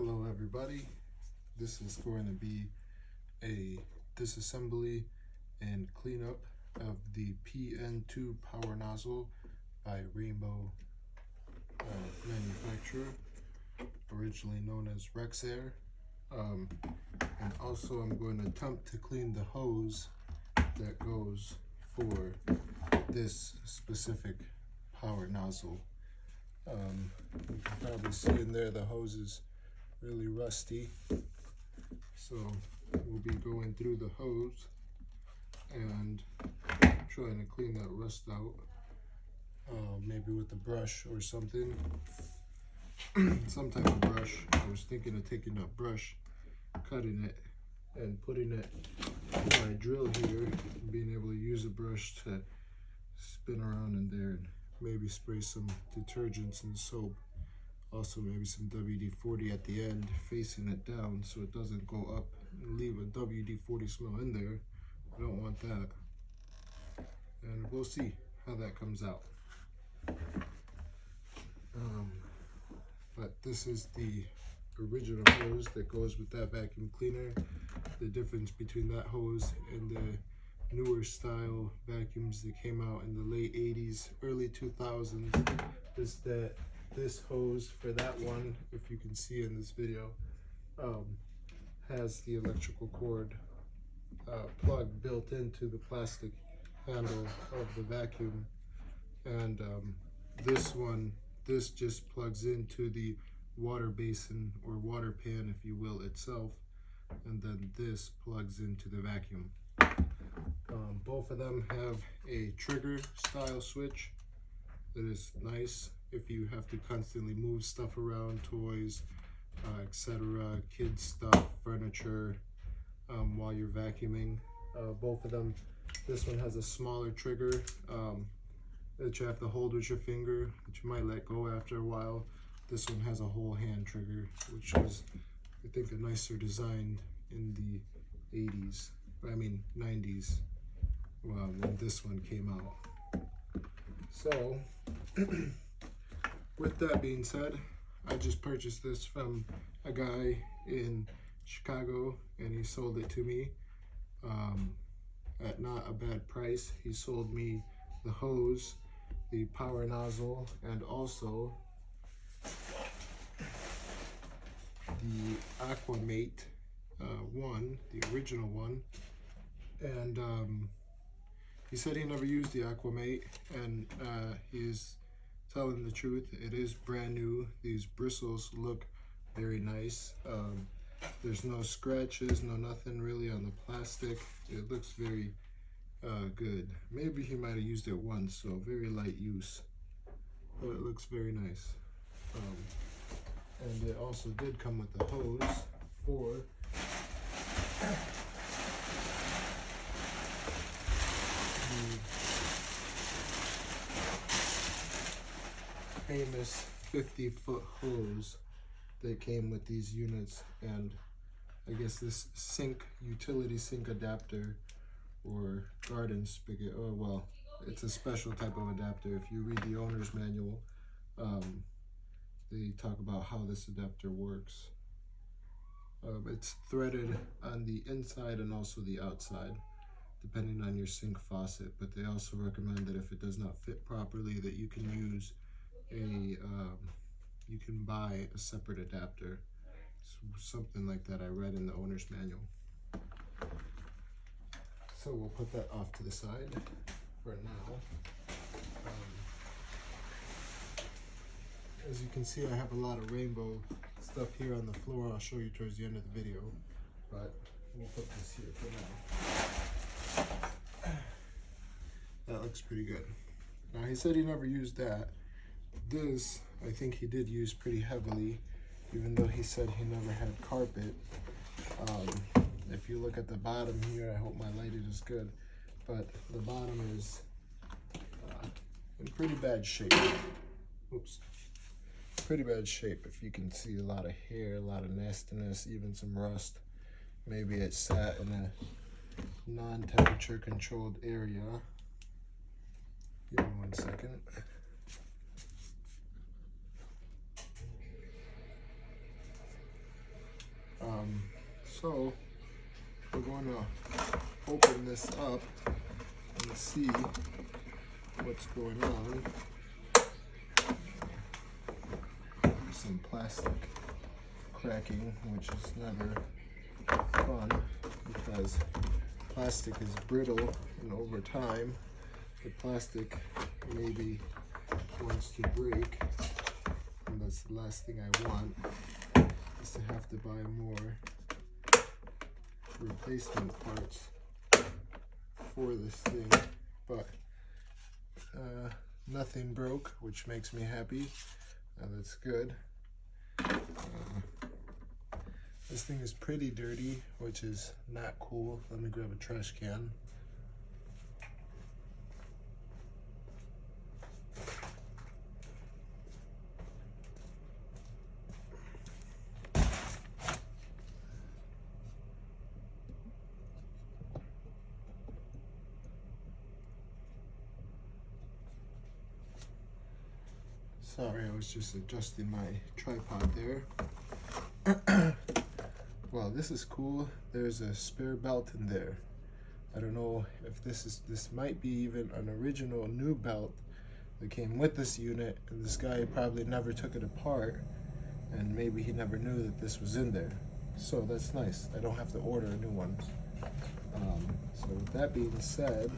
Hello everybody, this is going to be a disassembly and cleanup of the PN2 power nozzle by Rainbow manufacturer, originally known as Rexair. And also I'm going to attempt to clean the hose that goes for this specific power nozzle. You can probably see in there the hose is really rusty, so we'll be going through the hose and trying to clean that rust out, maybe with a brush or something, some type of brush. I was thinking of taking that brush, cutting it and putting it in my drill here, and being able to use a brush to spin around in there and maybe spray some detergents and soap. Also maybe some WD-40 at the end, facing it down so it doesn't go up and leave a WD-40 smell in there. I don't want that. And we'll see how that comes out. But this is the original hose that goes with that vacuum cleaner. The difference between that hose and the newer style vacuums that came out in the late 80s, early 2000s is that this hose for that one, if you can see in this video, has the electrical cord plug built into the plastic handle of the vacuum, and this just plugs into the water basin or water pan, if you will, itself, and then this plugs into the vacuum. Both of them have a trigger style switch that is nice if you have to constantly move stuff around, toys, etc., kids stuff, furniture, while you're vacuuming. Both of them, this one has a smaller trigger that you have to hold with your finger, which you might let go after a while. This one has a whole hand trigger, which was, I think, a nicer design in the 80s, 90s, when this one came out. So, with that being said, I just purchased this from a guy in Chicago, and he sold it to me at not a bad price. He sold me the hose, the power nozzle, and also the Aquamate one, the original one. And he said he never used the Aquamate, and he's telling the truth. It is brand new. These bristles look very nice. There's no scratches, no nothing really on the plastic. It looks very good. Maybe he might have used it once, so very light use, but it looks very nice. And it also did come with the hose for the famous 50-foot hose that came with these units, and I guess this utility sink adapter or garden spigot, oh well, it's a special type of adapter. If you read the owner's manual, they talk about how this adapter works. It's threaded on the inside and also the outside, depending on your sink faucet, but they also recommend that if it does not fit properly, that you can use you can buy a separate adapter. Something like that I read in the owner's manual. So we'll put that off to the side for now. As you can see, I have a lot of Rainbow stuff here on the floor. I'll show you towards the end of the video, but we'll put this here for now. That looks pretty good. Now, he said he never used that. This, I think he did use pretty heavily, even though he said he never had carpet. If you look at the bottom here, I hope my lighting is good, but the bottom is in pretty bad shape. Oops. Pretty bad shape. If you can see, a lot of hair, a lot of nastiness, even some rust. Maybe it sat in a non-temperature controlled area. Give me 1 second. So we're going to open this up and see what's going on. There's some plastic cracking, which is never fun because plastic is brittle, and over time the plastic maybe wants to break, and that's the last thing I want, is to have to buy more replacement parts for this thing. But nothing broke, which makes me happy. That's good. This thing is pretty dirty, which is not cool. Let me grab a trash can. Sorry, I was just adjusting my tripod there. Well, this is cool. There's a spare belt in there. I don't know if this might be even an original new belt that came with this unit, and this guy probably never took it apart, and maybe he never knew that this was in there. So that's nice. I don't have to order a new one. So with that being said,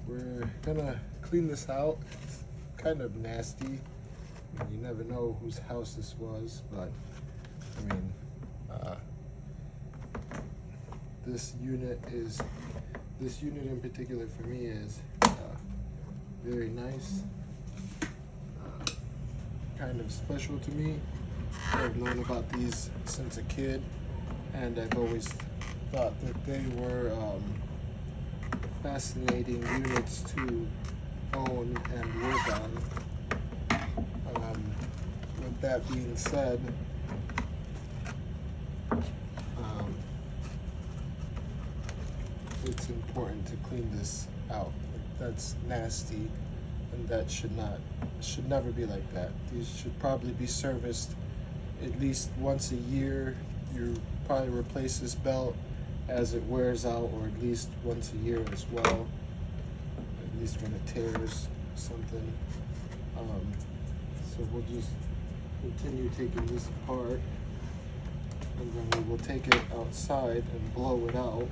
we're gonna clean this out. It's kind of nasty. You never know whose house this was, but I mean, this unit in particular for me is very nice, kind of special to me. I've known about these since a kid, and I've always thought that they were fascinating units to own and work on. With that being said, it's important to clean this out. That's nasty, and that should never be like that. These should probably be serviced at least once a year. You probably replace this belt as it wears out, or at least once a year as well, at least when it tears something. So we'll just continue taking this apart, and then we will take it outside and blow it out.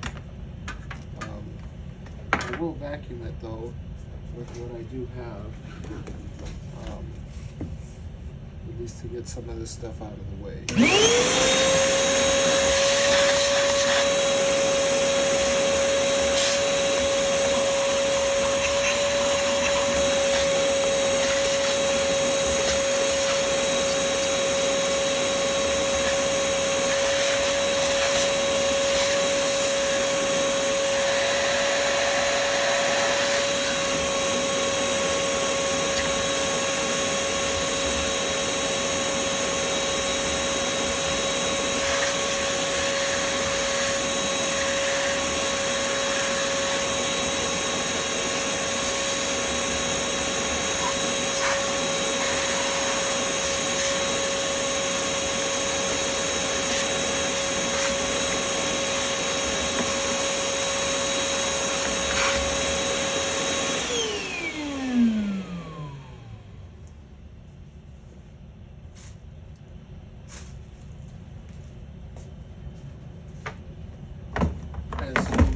I will vacuum it though with what I do have, at least to get some of this stuff out of the way.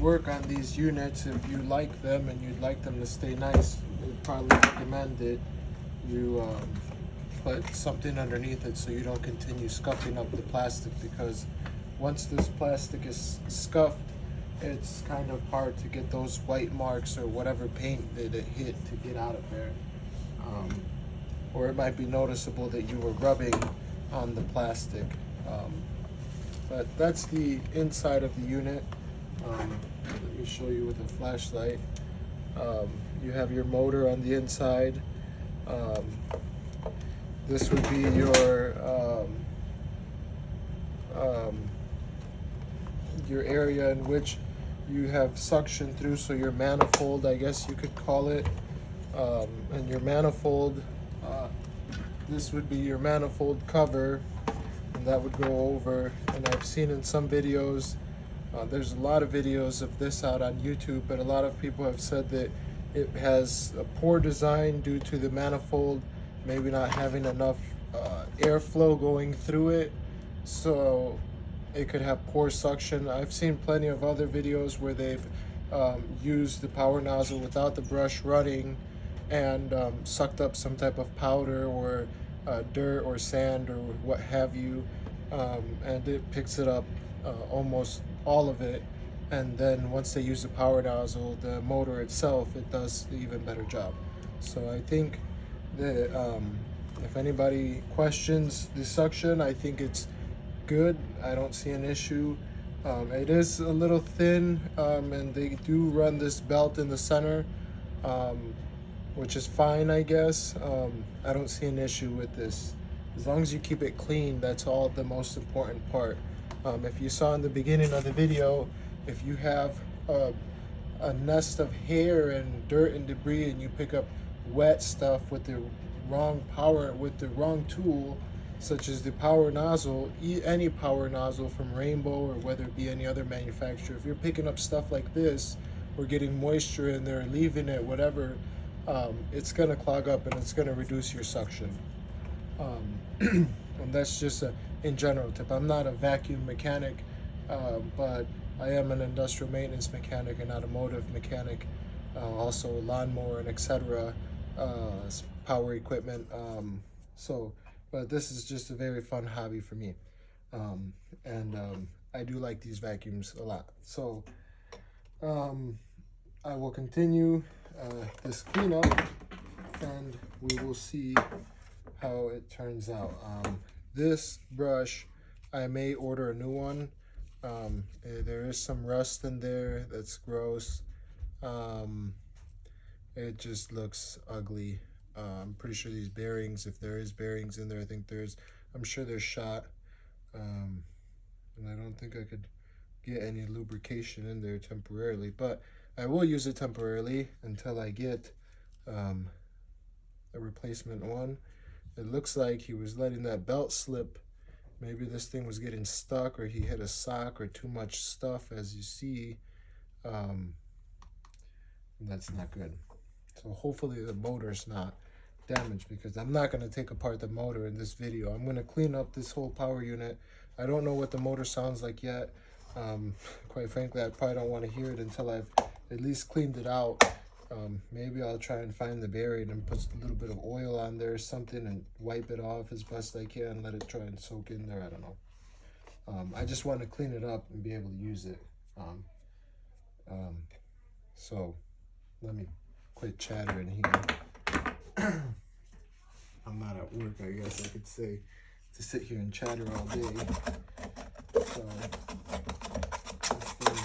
Work on these units, if you like them and you'd like them to stay nice, I'd probably recommend that you put something underneath it so you don't continue scuffing up the plastic, because once this plastic is scuffed, it's kind of hard to get those white marks or whatever paint that it hit to get out of there. Or it might be noticeable that you were rubbing on the plastic. But that's the inside of the unit. Let me show you with a flashlight. You have your motor on the inside. This would be your area in which you have suction through, so your manifold, I guess you could call it. And your manifold, this would be your manifold cover, and that would go over. And I've seen in some videos, there's a lot of videos of this out on YouTube, but a lot of people have said that it has a poor design due to the manifold maybe not having enough airflow going through it, so it could have poor suction. I've seen plenty of other videos where they've used the power nozzle without the brush running and sucked up some type of powder or dirt or sand or what have you, and it picks it up, almost all of it. And then once they use the power nozzle, the motor itself, it does an even better job. So I think that if anybody questions the suction, I think it's good. I don't see an issue. It is a little thin, and they do run this belt in the center, which is fine, I guess. I don't see an issue with this. As long as you keep it clean, that's all the most important part. If you saw in the beginning of the video, if you have a nest of hair and dirt and debris and you pick up wet stuff with the wrong power, with the wrong tool, such as the power nozzle, any power nozzle from Rainbow or whether it be any other manufacturer, if you're picking up stuff like this or getting moisture in there, leaving it, whatever, it's going to clog up and it's going to reduce your suction. And that's just a in general tip. I'm not a vacuum mechanic, but I am an industrial maintenance mechanic and automotive mechanic, also lawnmower and etc. Power equipment. But this is just a very fun hobby for me, and I do like these vacuums a lot. So I will continue this cleanup, and we will see how it turns out. This brush, I may order a new one. There is some rust in there that's gross. It just looks ugly. I'm pretty sure these bearings, if there is bearings in there, I think there's, I'm sure they're shot. And I don't think I could get any lubrication in there temporarily, but I will use it temporarily until I get a replacement one. It looks like he was letting that belt slip. Maybe this thing was getting stuck, or he hit a sock, or too much stuff, as you see. That's not good. So hopefully the motor's not damaged, because I'm not going to take apart the motor in this video. I'm going to clean up this whole power unit. I don't know what the motor sounds like yet. Quite frankly, I probably don't want to hear it until I've at least cleaned it out. Maybe I'll try and find the bearing and put a little bit of oil on there or something and wipe it off as best I can, let it try and soak in there. I don't know. I just want to clean it up and be able to use it. So let me quit chattering here. I'm not at work, I guess I could say, to sit here and chatter all day. So this is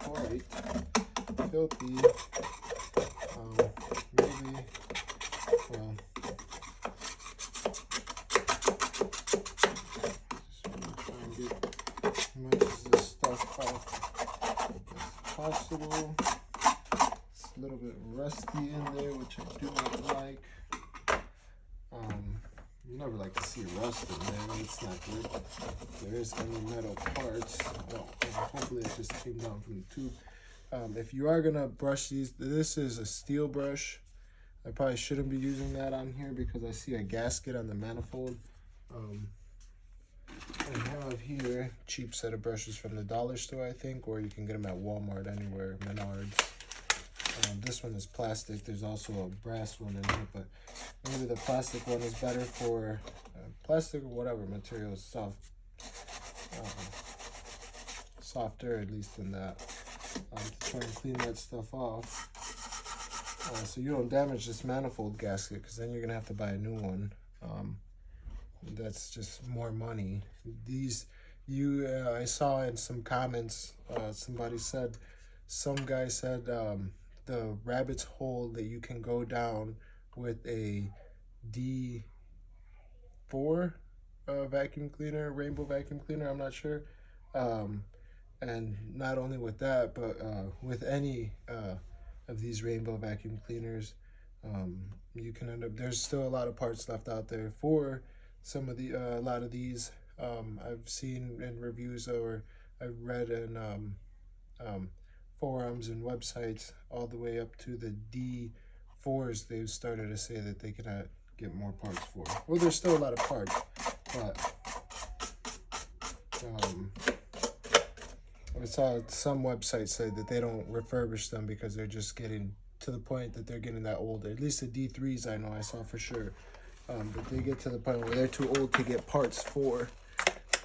quite filthy. Maybe, well, just want to try and get as much of this stuff off as possible. It's a little bit rusty in there, which I do not like. You never like to see rust in there. It's not good. If there is any metal parts, well, hopefully it just came down from the tube. If you are gonna brush these, this is a steel brush. I probably shouldn't be using that on here because I see a gasket on the manifold. I have here cheap set of brushes from the dollar store, I think, or you can get them at Walmart, anywhere, Menards. This one is plastic. There's also a brass one in here, but maybe the plastic one is better for plastic or whatever material is soft, softer at least than that. To try and clean that stuff off, so you don't damage this manifold gasket, because then you're gonna have to buy a new one. That's just more money. These, I saw in some comments, somebody said, some guy said the rabbit's hole that you can go down with a D4 vacuum cleaner, Rainbow vacuum cleaner, I'm not sure. And not only with that, but with any of these Rainbow vacuum cleaners, you can end up, there's still a lot of parts left out there for some of the, a lot of these. I've seen in reviews, or I've read in forums and websites all the way up to the D4s. They've started to say that they cannot get more parts for. Well, there's still a lot of parts, but I saw some websites say that they don't refurbish them because they're just getting to the point that they're getting that old. At least the D3s I know I saw for sure. But they get to the point where they're too old to get parts for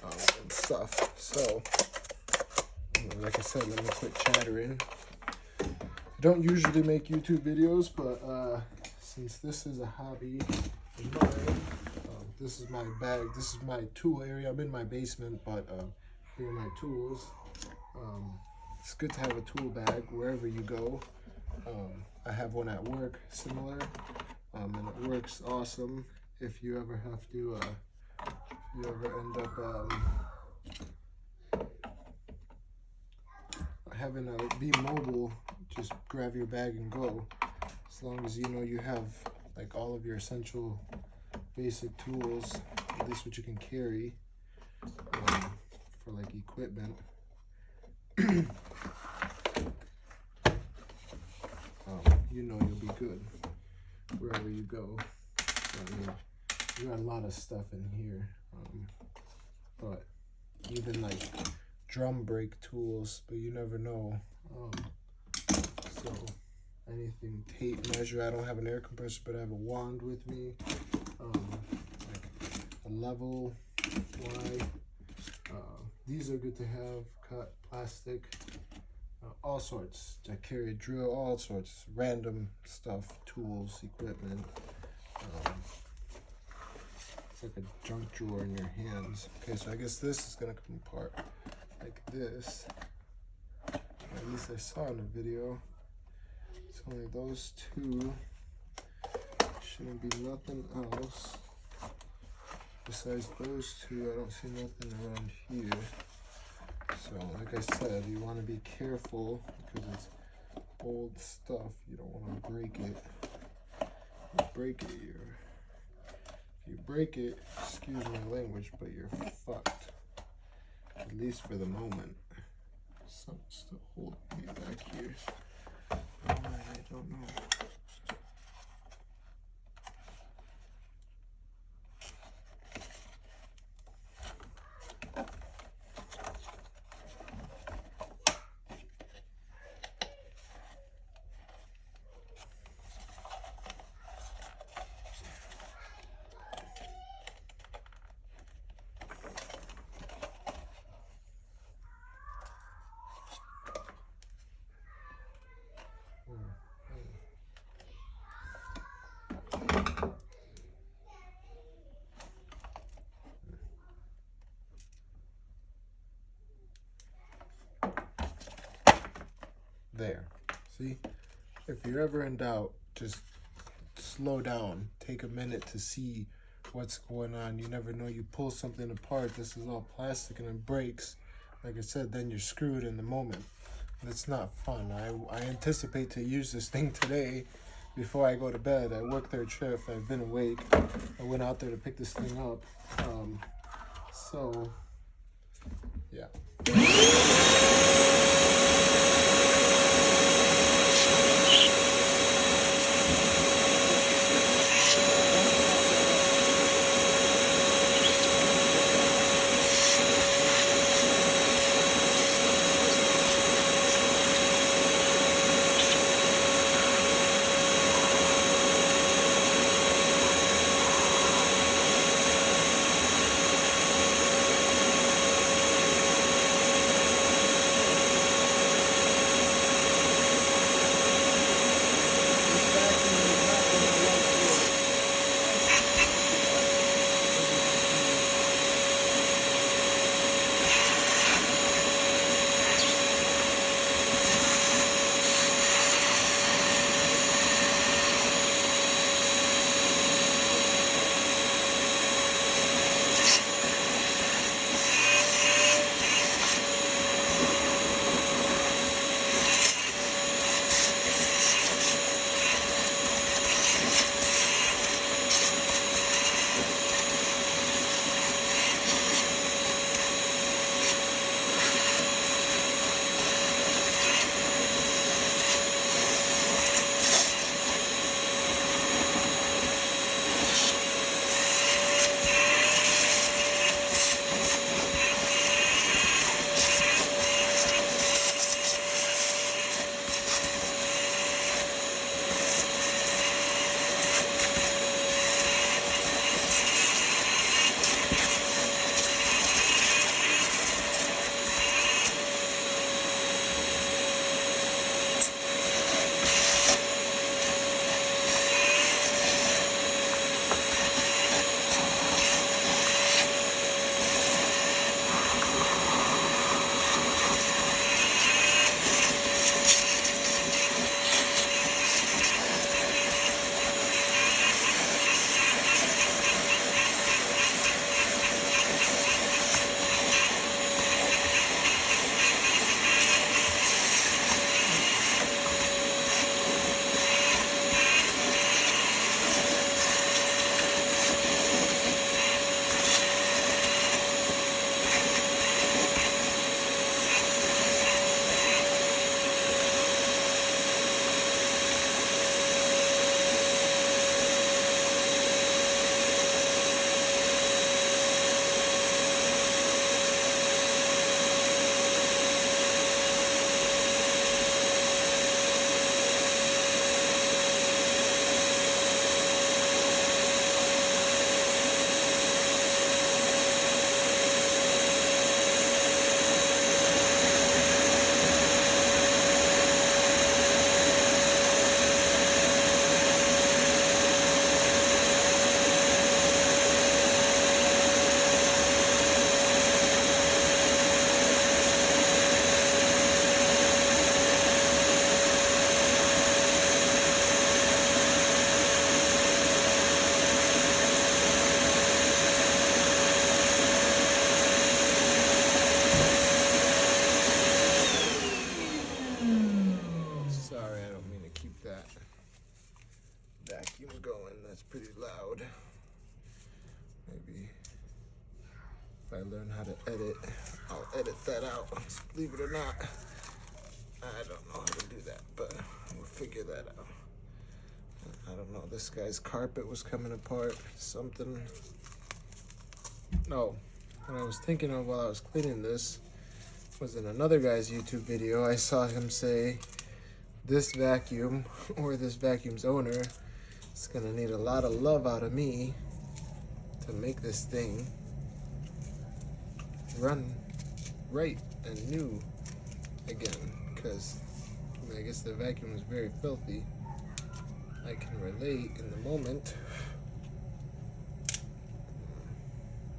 and stuff. So, like I said, let me quit chattering. I don't usually make YouTube videos, but since this is a hobby of mine, this is my bag. This is my tool area. I'm in my basement, but here are my tools. It's good to have a tool bag wherever you go. I have one at work, similar, and it works awesome. If you ever have to, if you ever end up having to be mobile, just grab your bag and go. As long as you know you have like all of your essential basic tools, at least what you can carry for like equipment. You know you'll be good wherever you go. I mean, you got a lot of stuff in here, but even like drum brake tools, but you never know. So anything, tape measure. I don't have an air compressor, but I have a wand with me, like a level Y. These are good to have. Cut plastic, all sorts. I carry a drill, all sorts, random stuff, tools, equipment. It's like a junk drawer in your hands. Okay, so I guess this is gonna come apart like this. At least I saw in the video. It's only those two. Shouldn't be nothing else. Besides those two, I don't see nothing around here. So, like I said, you want to be careful because it's old stuff. You don't want to break it. If you break it, excuse my language, but you're fucked. At least for the moment. Something's still holding me back here. Why, I don't know. There. See? If you're ever in doubt, just slow down. Take a minute to see what's going on. You never know. You pull something apart. This is all plastic and it breaks. Like I said, then you're screwed in the moment. It's not fun. I anticipate to use this thing today before I go to bed. I work third shift. I've been awake. I went out there to pick this thing up. So, yeah. vacuum going. That's pretty loud. Maybe if I learn how to edit, I'll edit that out. Believe it or not, I don't know how to do that, but we'll figure that out. I don't know, this guy's carpet was coming apart, something. No, what I was thinking of while I was cleaning this was in another guy's YouTube video. I saw him say, this vacuum, or this vacuum's owner, is gonna need a lot of love out of me to make this thing run right and new again, because I guess the vacuum is very filthy. I can relate in the moment.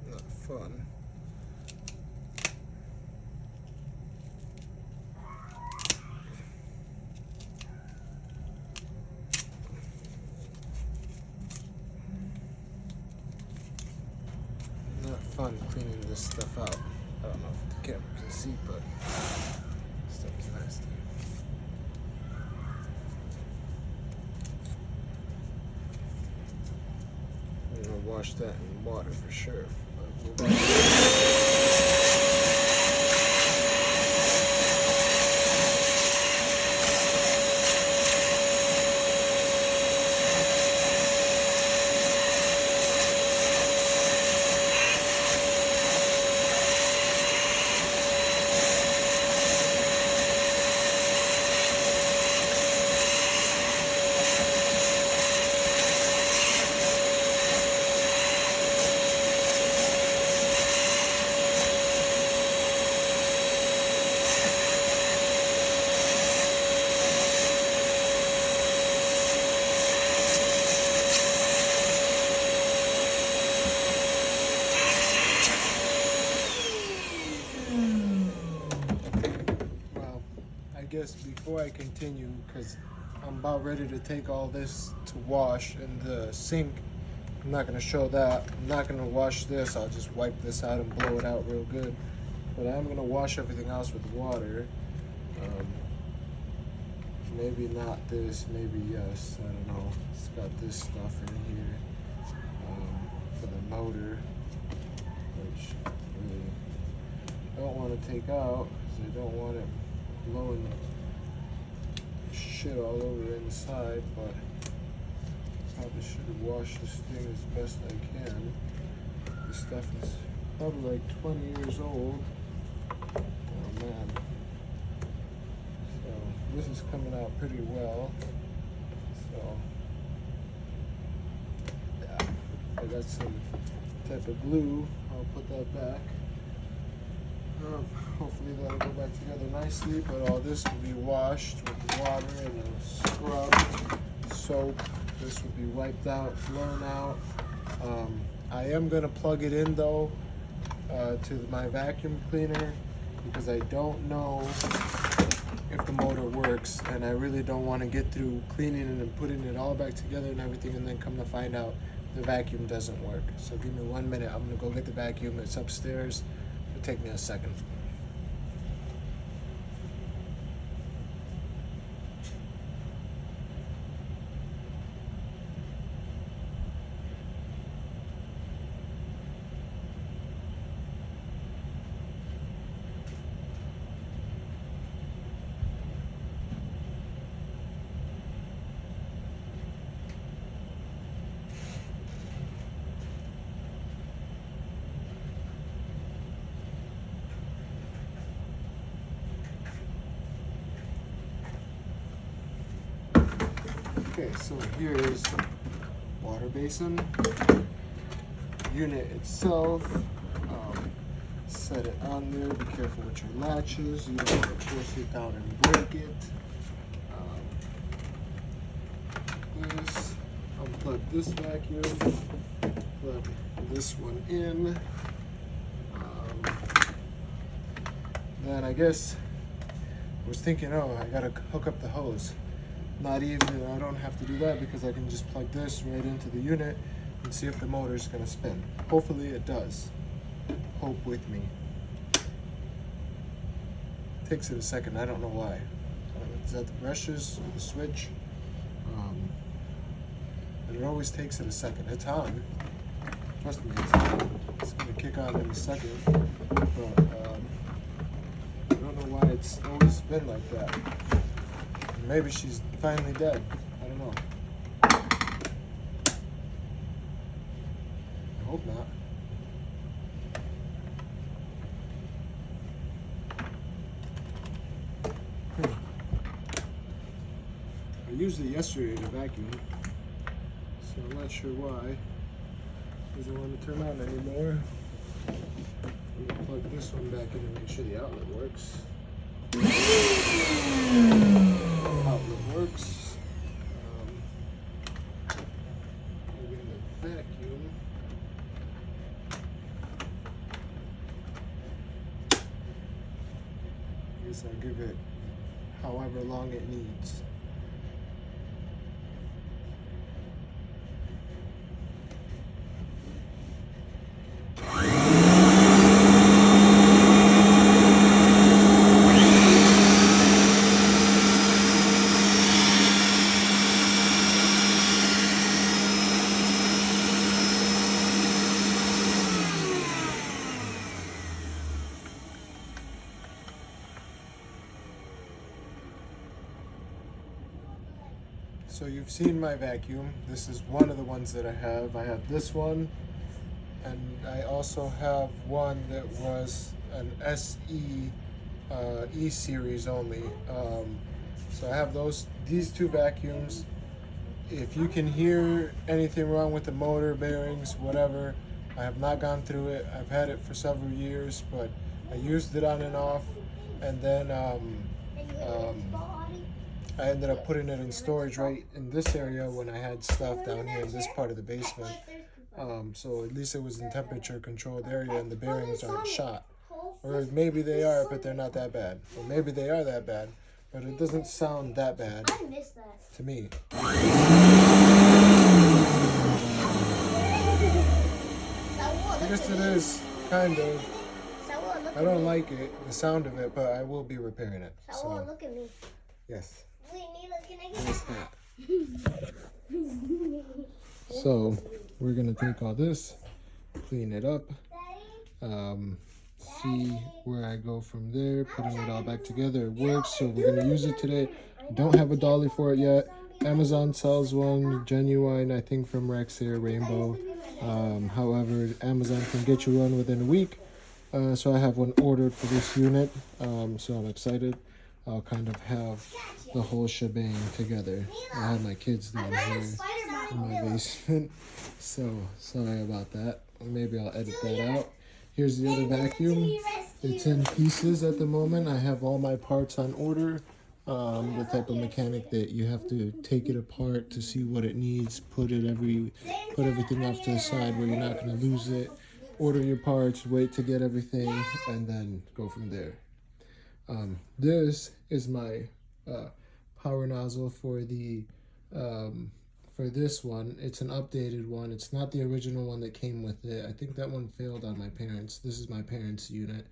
Not fun. Not fun cleaning this stuff out. I don't know if the camera can see, but stuff's nasty. I'm gonna wash that in water for sure. Before I continue, because I'm about ready to take all this to wash in the sink. I'm not going to show that. I'm not going to wash this. I'll just wipe this out and blow it out real good. But I'm going to wash everything else with water. Maybe not this, maybe yes. I don't know. It's got this stuff in here for the motor, which I really don't want to take out because I don't want it blowing shit all over inside, but probably should have washed this thing as best I can. This stuff is probably like 20 years old. Oh man. So this is coming out pretty well. So yeah, I got some type of glue. I'll put that back. Hopefully that'll go back together nicely, but all this will be washed with water and a scrub, soap. This will be wiped out, blown out. I am gonna plug it in though to my vacuum cleaner because I don't know if the motor works, and I really don't want to get through cleaning it and putting it all back together and everything and then come to find out the vacuum doesn't work. So give me 1 minute, I'm gonna go get the vacuum. It's upstairs. It'll take me a second. Okay, so here's water basin, unit itself. Set it on there. Be careful with your latches. You don't want to force it down and break it. Unplug this vacuum. Plug this one in. Then I guess I was thinking, oh, I gotta hook up the hose. Not even, I don't have to do that because I can just plug this right into the unit and see if the motor's gonna spin. Hopefully it does. Hope with me. Takes it a second, I don't know why. Is that the brushes or the switch? I It always takes it a second. It's on. Trust me, it's on. It's gonna kick on in a second. But I don't know why it's always been like that. Maybe she's finally dead. I don't know. I hope not. I used it yesterday to vacuum, so I'm not sure why it doesn't want to turn on anymore. I'm gonna plug this one back in and make sure the outlet works. Outlet works. We're gonna vacuum. I guess I'll give it however long it needs. So you've seen my vacuum. This is one of the ones that I have. I have this one, and I also have one that was an SE E-series only. So I have these two vacuums. If you can hear anything wrong with the motor, bearings, whatever, I have not gone through it. I've had it for several years, but I used it on and off, and then I ended up putting it in storage right in this area when I had stuff down here in this part of the basement. So at least it was in temperature controlled area and the bearings aren't shot. Or maybe they are, but they're not that bad. Or maybe they are that bad, but it doesn't sound that bad to me. I guess it is, kind of. I don't like it, the sound of it, but I will be repairing it. So, look at me. yes. Wait, Nila, can I get that? So we're gonna take all this, clean it up, see where I go from there, putting it all back together. It works, so we're gonna use it today. Don't have a dolly for it yet. Amazon sells one, genuine, I think from Rexair Rainbow. However, Amazon can get you one within a week. So I have one ordered for this unit, so I'm excited. I'll kind of have the whole shebang together. I have my kids down here in my basement, so sorry about that. Maybe I'll edit that out. Here's the other vacuum. It's in pieces at the moment. I have all my parts on order. The type of mechanic that you have to take it apart to see what it needs, put everything off to the side where you're not going to lose it, order your parts, wait to get everything, and then go from there. This is my power nozzle for this one. It's an updated one. It's not the original one that came with it. I think that one failed on my parents. This is my parents' unit.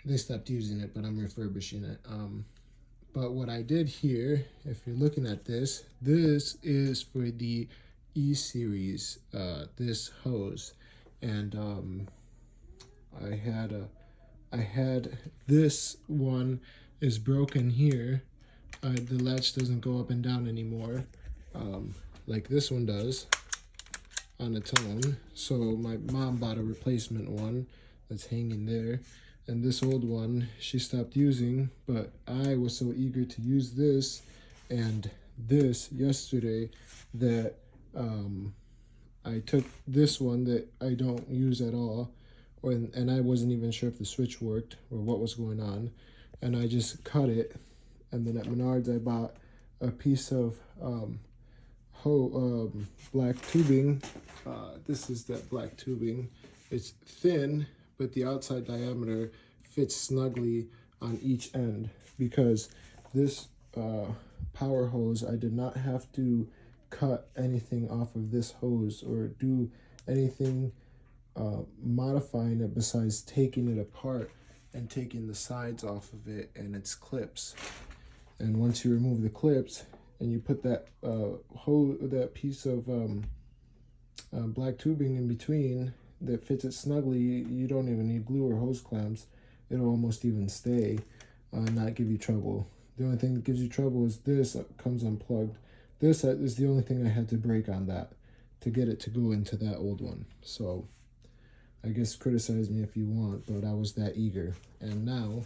They stopped using it, but I'm refurbishing it. But what I did here, if you're looking at this is for the E-series, this hose. And I had this one is broken here. The latch doesn't go up and down anymore, like this one does on its own. So my mom bought a replacement one that's hanging there. And this old one she stopped using, but I was so eager to use this and this yesterday that I took this one that I don't use at all, and I wasn't even sure if the switch worked or what was going on, and I just cut it. And then at Menards I bought a piece of black tubing. This is that black tubing. It's thin, but the outside diameter fits snugly on each end, because this power hose, I did not have to cut anything off of this hose or do anything modifying it besides taking it apart and taking the sides off of it and its clips. And once you remove the clips, and you put that that piece of black tubing in between that fits it snugly, you don't even need glue or hose clamps. It'll almost even stay, not give you trouble. The only thing that gives you trouble is this comes unplugged. This is the only thing I had to break on that to get it to go into that old one. So I guess criticize me if you want, but I was that eager. And now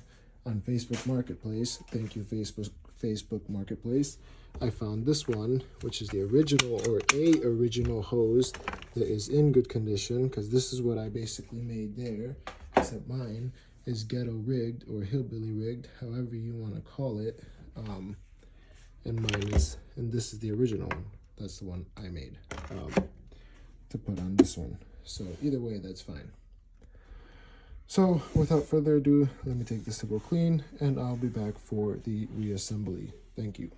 on Facebook Marketplace, thank you Facebook Marketplace, I found this one, which is the original or a original hose that is in good condition, because this is what I basically made there, except mine is ghetto rigged or hillbilly rigged, however you want to call it. And mine is, and this is the original one. That's the one I made to put on this one. So either way, that's fine. So without further ado, let me take this to go clean, and I'll be back for the reassembly. Thank you.